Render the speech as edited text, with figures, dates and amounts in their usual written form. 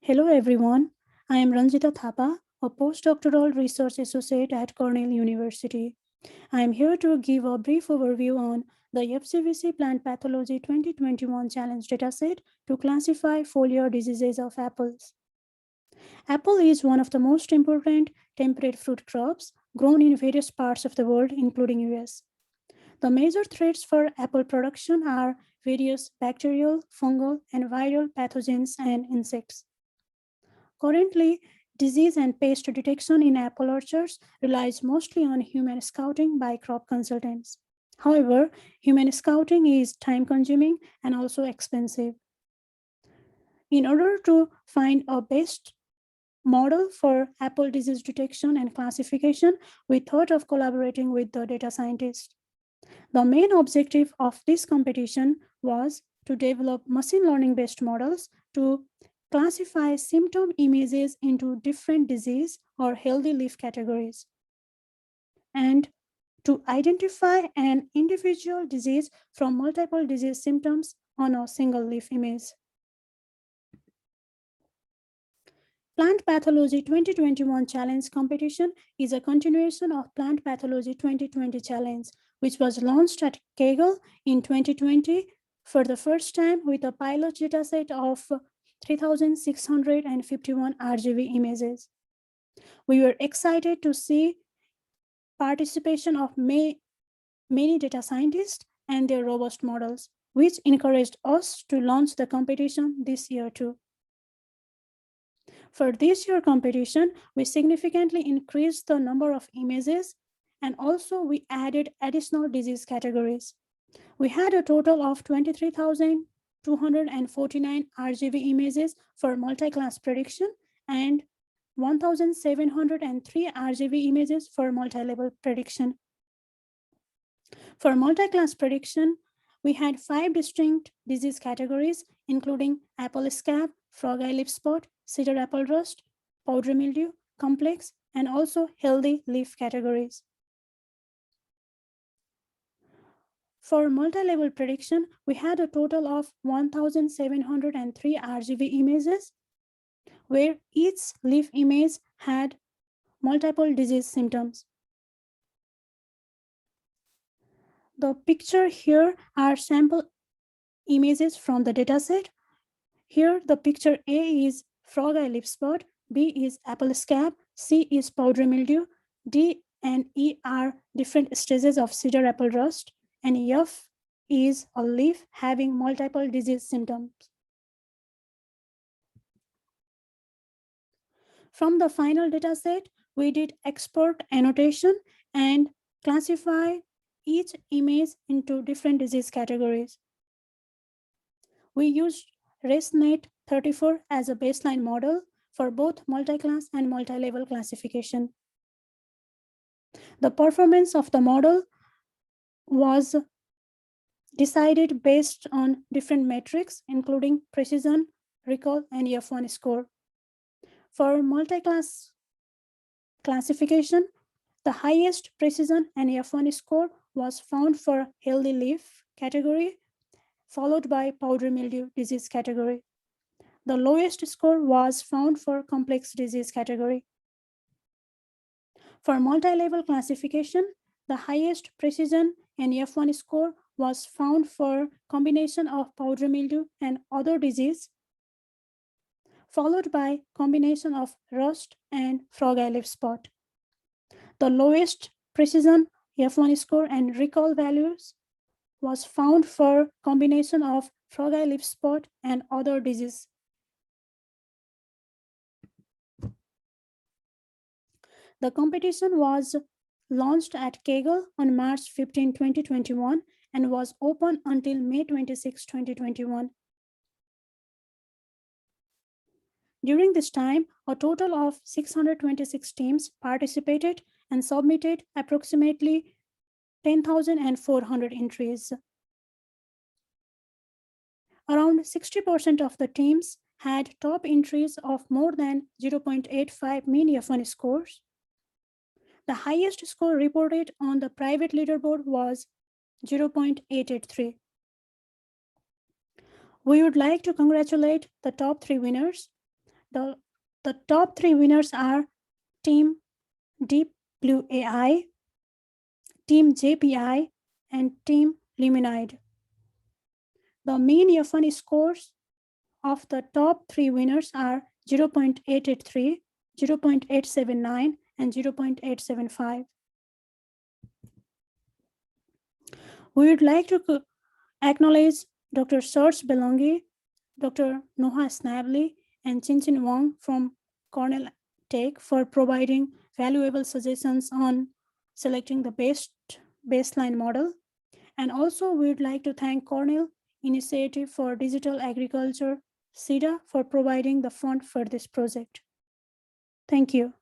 Hello everyone, I am Ranjita Thapa, a postdoctoral research associate at Cornell University. I am here to give a brief overview on the FCVC Plant Pathology 2021 Challenge dataset to classify foliar diseases of apples. Apple is one of the most important temperate fruit crops grown in various parts of the world, including US. The major threats for apple production are various bacterial, fungal, and viral pathogens and insects. Currently, disease and pest detection in apple orchards relies mostly on human scouting by crop consultants. However, human scouting is time consuming and also expensive. In order to find a best model for apple disease detection and classification, we thought of collaborating with the data scientists. The main objective of this competition was to develop machine learning based models to classify symptom images into different disease or healthy leaf categories, and to identify an individual disease from multiple disease symptoms on a single leaf image. Plant Pathology 2021 Challenge competition is a continuation of Plant Pathology 2020 Challenge, which was launched at Kaggle in 2020 for the first time with a pilot dataset of 3,651 RGB images. We were excited to see participation of many data scientists and their robust models, which encouraged us to launch the competition this year too. For this year competition, we significantly increased the number of images and also we added additional disease categories. We had a total of 23,249 RGB images for multi-class prediction and 1,703 RGB images for multi-level prediction. For multi-class prediction, we had 5 distinct disease categories, including apple scab, frog eye leaf spot, cedar apple rust, powdery mildew, complex, and also healthy leaf categories. For multi-level prediction, we had a total of 1,703 RGB images, where each leaf image had multiple disease symptoms. The picture here are sample images from the dataset. Here, the picture A is frog eye leaf spot, B is apple scab, C is powdery mildew, D and E are different stages of cedar apple rust, and F is a leaf having multiple disease symptoms. From the final dataset, we did export annotation and classify each image into different disease categories. We used ResNet 34 as a baseline model for both multi-class and multi-level classification. The performance of the model was decided based on different metrics, including precision, recall, and F1 score. For multi-class classification, the highest precision and F1 score was found for healthy leaf category, followed by powdery mildew disease category. The lowest score was found for complex disease category. For multi-level classification, the highest precision and F1 score was found for combination of powdery mildew and other disease, followed by combination of rust and frog eye leaf spot. The lowest precision F1 score and recall values was found for combination of frog eye leaf spot and other disease. The competition was launched at Kaggle on March 15, 2021 and was open until May 26, 2021. During this time, a total of 626 teams participated and submitted approximately 10,400 entries. Around 60% of the teams had top entries of more than 0.85 mean F1 scores. The highest score reported on the private leaderboard was 0.883. We would like to congratulate the top 3 winners. The top 3 winners are Team Deep Blue AI, Team JPI, and Team Luminide. The mean F1 scores of the top 3 winners are 0.883, 0.879, and 0.875. We would like to acknowledge Dr. Serge Belongi, Dr. Noha Snavely, and Chinchin Wang from Cornell Tech for providing valuable suggestions on selecting the best baseline model. And also, we would like to thank Cornell Initiative for Digital Agriculture, CIDA, for providing the fund for this project. Thank you.